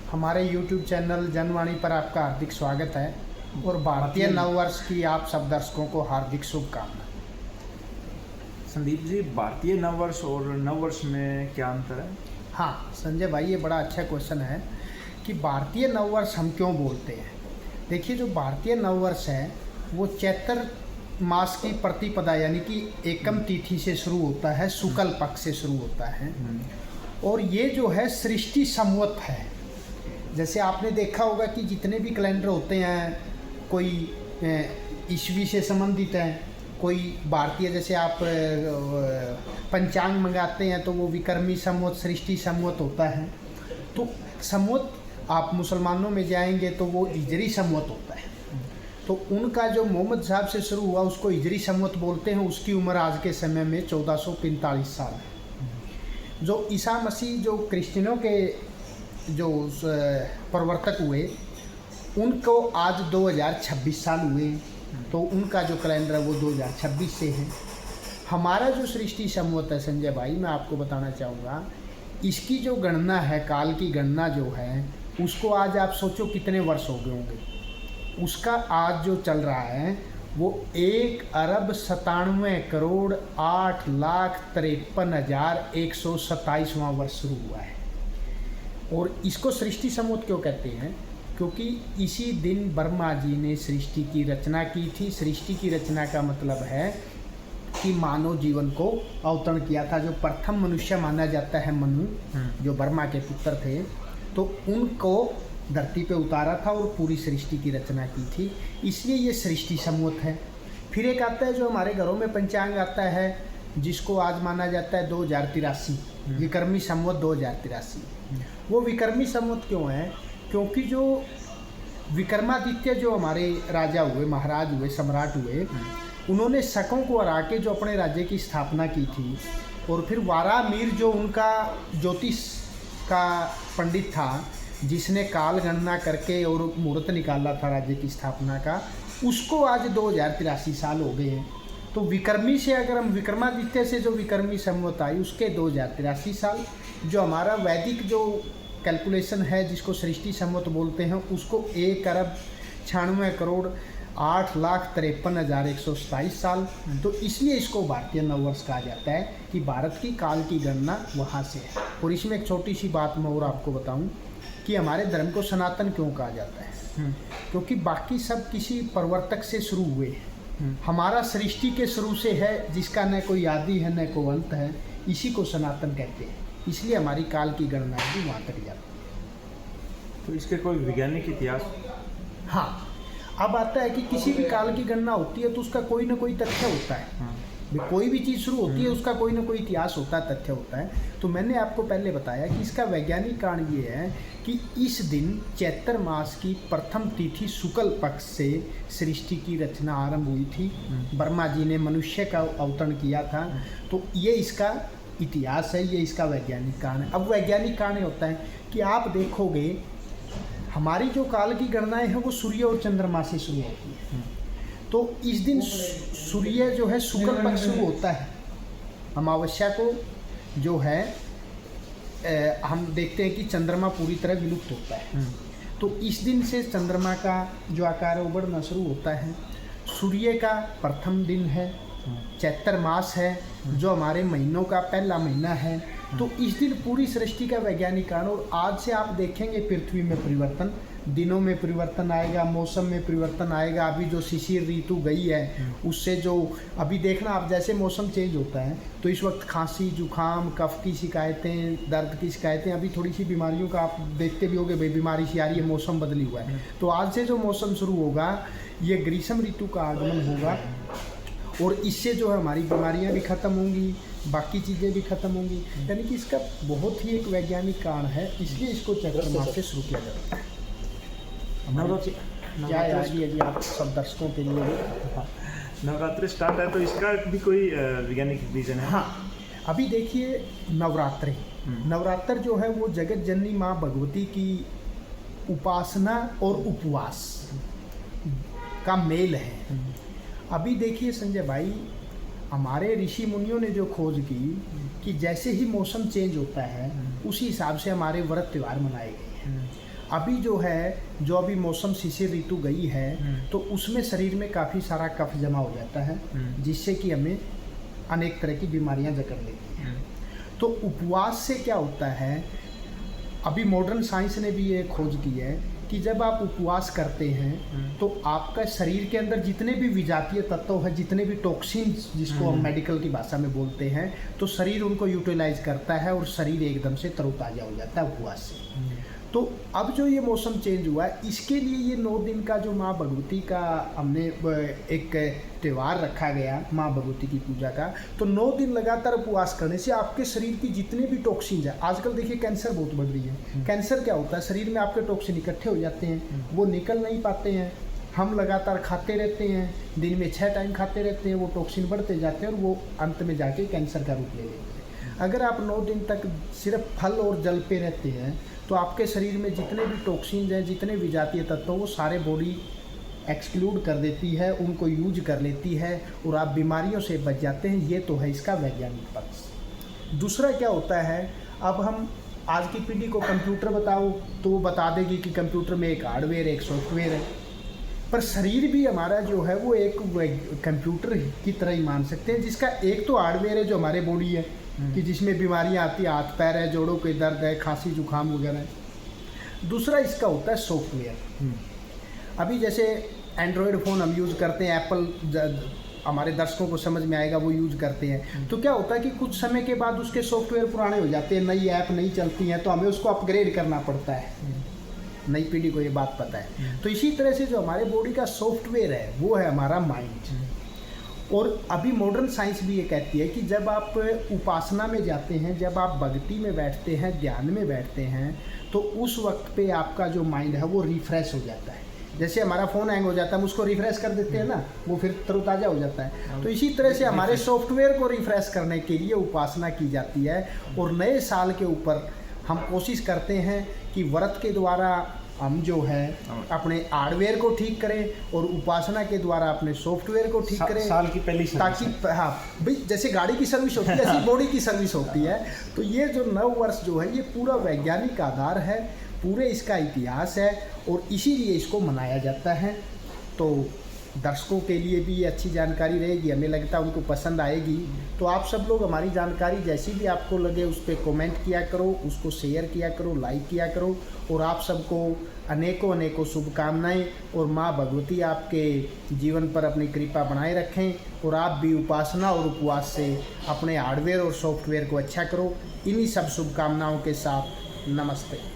हमारे YouTube channel Janwani पर आपका हार्दिक स्वागत है और भारतीय नववर्ष की आप सब दर्शकों को हार्दिक शुभकामनाएं। संदीप जी, भारतीय नववर्ष और नववर्ष में क्या अंतर है? हाँ संजय भाई, ये बड़ा अच्छा क्वेश्चन है कि भारतीय नववर्ष हम क्यों बोलते हैं। देखिए, जो भारतीय नववर्ष है वो चैत्र मास की प्रतिपदा यानी कि एकम तिथि से शुरू होता है, शुक्ल पक्ष से शुरू होता है और ये जो है सृष्टि संवत है। जैसे आपने देखा होगा कि जितने भी कैलेंडर होते हैं, कोई ईस्वी से संबंधित है, कोई भारतीय, जैसे आप पंचांग मंगाते हैं तो वो विक्रमी संवत, सृष्टि संवत होता है। तो संवत आप मुसलमानों में जाएंगे तो वो हिजरी संवत होता है। तो उनका जो मोहम्मद साहब से शुरू हुआ उसको हिजरी संवत बोलते हैं। उसकी उम्र आज के समय में 1445 साल है। जो ईसा मसीह, जो क्रिश्चियनों के जो प्रवर्तक हुए, उनको आज 2026 साल हुए, तो उनका जो कैलेंडर है वो 2026 से है। हमारा जो सृष्टि संवत है संजय भाई, मैं आपको बताना चाहूँगा, इसकी जो गणना है, काल की गणना जो है, उसको आज आप सोचो कितने वर्ष हो गए होंगे। उसका आज जो चल रहा है वो 1,98,08,53,127वां वर्ष शुरू हुआ है। और इसको सृष्टि संवत क्यों कहते हैं? क्योंकि इसी दिन ब्रह्मा जी ने सृष्टि की रचना की थी। सृष्टि की रचना का मतलब है कि मानव जीवन को अवतरण किया था। जो प्रथम मनुष्य माना जाता है मनु, जो ब्रह्मा के पुत्र थे, तो उनको धरती पे उतारा था और पूरी सृष्टि की रचना की थी, इसलिए ये सृष्टि संवत है। फिर एक आता है जो हमारे घरों में पंचांग आता है, जिसको आज माना जाता है 2083, विक्रमी संवत 2083। वो विक्रमी संवत क्यों है? क्योंकि जो विक्रमादित्य जो हमारे राजा हुए, महाराज हुए, सम्राट हुए, उन्होंने शकों को हरा के जो अपने राज्य की स्थापना की थी, और फिर वारामीर जो उनका ज्योतिष का पंडित था, जिसने काल गणना करके और मुहूर्त निकाला था राज्य की स्थापना का, उसको आज 2083 साल हो गए हैं। तो विक्रमी से अगर हम विक्रमादित्य से जो विक्रमी संवत आई उसके 2083 साल, जो हमारा वैदिक जो कैलकुलेशन है जिसको सृष्टि संवत बोलते हैं, उसको 1,96,08,53,127 साल। तो इसलिए इसको भारतीय नववर्ष कहा जाता है कि भारत की काल की गणना वहाँ से है। और इसमें एक छोटी सी बात मैं और आपको बताऊँ कि हमारे धर्म को सनातन क्यों कहा जाता है? क्योंकि बाकी सब किसी प्रवर्तक से शुरू हुए हैं, हमारा सृष्टि के शुरू से है, जिसका न कोई आदि है न कोई अंत है, इसी को सनातन कहते हैं। इसलिए हमारी काल की गणना भी वहाँ तक जाती है। तो इसके कोई वैज्ञानिक इतिहास? हाँ, अब आता है कि किसी भी काल की गणना होती है तो उसका कोई ना कोई तथ्य होता है। कोई भी चीज़ शुरू होती है उसका कोई ना कोई इतिहास होता है, तथ्य होता है। तो मैंने आपको पहले बताया कि इसका वैज्ञानिक कारण ये है कि इस दिन चैत्र मास की प्रथम तिथि शुक्ल पक्ष से सृष्टि की रचना आरंभ हुई थी। ब्रह्मा जी ने मनुष्य का अवतरण किया था। तो ये इसका इतिहास है, ये इसका वैज्ञानिक कारण है। अब वैज्ञानिक कारण होता है कि आप देखोगे हमारी जो काल की गणनाएँ हैं वो सूर्य और चंद्रमा से शुरू होती है। तो इस दिन सूर्य जो है शुक्ल पक्ष शुरू होता है। अमावस्या को जो है हम देखते हैं कि चंद्रमा पूरी तरह विलुप्त होता है। तो इस दिन से चंद्रमा का जो आकार है वो बढ़ना शुरू होता है। सूर्य का प्रथम दिन है, चैत्र मास है, जो हमारे महीनों का पहला महीना है। तो इस दिन पूरी सृष्टि का वैज्ञानिक कारण। और आज से आप देखेंगे पृथ्वी में परिवर्तन, दिनों में परिवर्तन आएगा, मौसम में परिवर्तन आएगा। अभी जो शिशिर ऋतु गई है उससे जो अभी देखना आप, जैसे मौसम चेंज होता है तो इस वक्त खांसी, जुकाम, कफ की शिकायतें, दर्द की शिकायतें, अभी थोड़ी सी बीमारियों का आप देखते भी होंगे, भाई बीमारी सी आ रही है, मौसम बदली हुआ है। तो आज से जो मौसम शुरू होगा ये ग्रीष्म ऋतु का आगमन होगा और इससे जो है हमारी बीमारियां भी खत्म होंगी, बाकी चीज़ें भी खत्म होंगी। यानी कि इसका बहुत ही एक वैज्ञानिक कारण है, इसलिए इसको चैत्र मास से शुरू किया जाता है। क्या आइडिया जी आप सब दर्शकों के लिए? नवरात्रि स्टार्ट है तो इसका भी कोई वैज्ञानिक रीजन है? हाँ, अभी देखिए नवरात्र जो है वो जगत जननी माँ भगवती की उपासना और उपवास का मेल है। अभी देखिए संजय भाई, हमारे ऋषि मुनियों ने जो खोज की कि जैसे ही मौसम चेंज होता है उसी हिसाब से हमारे व्रत त्यौहार मनाए गए हैं। अभी जो है, जो अभी मौसम शिशिर ऋतु गई है, तो उसमें शरीर में काफ़ी सारा कफ जमा हो जाता है, जिससे कि हमें अनेक तरह की बीमारियां जकड़ लेती हैं। तो उपवास से क्या होता है, अभी मॉडर्न साइंस ने भी ये खोज की है कि जब आप उपवास करते हैं तो आपका शरीर के अंदर जितने भी विजातीय तत्व हैं, जितने भी टॉक्सिन्स जिसको हम मेडिकल की भाषा में बोलते हैं, तो शरीर उनको यूटिलाइज करता है और शरीर एकदम से तरोताज़ा हो जाता है उपवास से। तो अब जो ये मौसम चेंज हुआ है, इसके लिए ये 9 दिन का जो माँ भगवती का हमने एक त्यौहार रखा गया, माँ भगवती की पूजा का, तो 9 दिन लगातार उपवास करने से आपके शरीर की जितने भी टॉक्सिन्स हैं, आजकल देखिए कैंसर बहुत बढ़ रही है। कैंसर क्या होता है, शरीर में आपके टॉक्सिन इकट्ठे हो जाते हैं, वो निकल नहीं पाते हैं, हम लगातार खाते रहते हैं, दिन में 6 टाइम खाते रहते हैं, वो टॉक्सिन बढ़ते जाते हैं और वो अंत में जाके कैंसर का रूप ले लेते हैं। अगर आप 9 दिन तक सिर्फ फल और जल पे रहते हैं तो आपके शरीर में जितने भी टॉक्सिन्स हैं, जितने विजातीय तत्व, वो सारे बॉडी एक्सक्लूड कर देती है, उनको यूज कर लेती है और आप बीमारियों से बच जाते हैं। ये तो है इसका वैज्ञानिक पक्ष। दूसरा क्या होता है, अब हम आज की पीढ़ी को कंप्यूटर बताओ तो वो बता देगी कि कंप्यूटर में एक हार्डवेयर एक सॉफ्टवेयर है, पर शरीर भी हमारा जो है वो एक कंप्यूटर की तरह ही मान सकते हैं, जिसका एक तो हार्डवेयर है जो हमारे बॉडी है कि जिसमें बीमारियां आती है, हाथ पैर है, जोड़ों के दर्द है, खांसी जुकाम वगैरह है। दूसरा इसका होता है सॉफ्टवेयर। अभी जैसे एंड्रॉयड फ़ोन हम यूज़ करते हैं, एप्पल हमारे दर्शकों को समझ में आएगा, वो यूज़ करते हैं, तो क्या होता है कि कुछ समय के बाद उसके सॉफ्टवेयर पुराने हो जाते हैं, नई ऐप नहीं चलती हैं, तो हमें उसको अपग्रेड करना पड़ता है। नई पीढ़ी को ये बात पता है। तो इसी तरह से जो हमारे बॉडी का सॉफ्टवेयर है वो है हमारा माइंड। और अभी मॉडर्न साइंस भी ये कहती है कि जब आप उपासना में जाते हैं, जब आप भक्ति में बैठते हैं, ध्यान में बैठते हैं, तो उस वक्त पे आपका जो माइंड है वो रिफ्रेश हो जाता है। जैसे हमारा फ़ोन हैंग हो जाता है, हम उसको रिफ्रेश कर देते हैं ना, वो फिर तरोताज़ा हो जाता है। तो इसी तरह से हमारे सॉफ्टवेयर को रिफ्रेश करने के लिए उपासना की जाती है। और नए साल के ऊपर हम कोशिश करते हैं कि व्रत के द्वारा हम जो है अपने हार्डवेयर को ठीक करें और उपासना के द्वारा अपने सॉफ्टवेयर को ठीक करें। साल की पहली ताकि हाँ भाई, जैसे गाड़ी की सर्विस होती है ऐसी बॉडी की सर्विस होती है। तो ये जो नव वर्ष जो है ये पूरा वैज्ञानिक आधार है, पूरे इसका इतिहास है और इसीलिए इसको मनाया जाता है। तो दर्शकों के लिए भी ये अच्छी जानकारी रहेगी, हमें लगता है उनको पसंद आएगी। तो आप सब लोग हमारी जानकारी जैसी भी आपको लगे उस पर कमेंट किया करो, उसको शेयर किया करो, लाइक किया करो। और आप सबको अनेकों अनेकों शुभकामनाएं और माँ भगवती आपके जीवन पर अपनी कृपा बनाए रखें और आप भी उपासना और उपवास से अपने हार्डवेयर और सॉफ्टवेयर को अच्छा करो। इन्हीं सब शुभकामनाओं के साथ नमस्ते।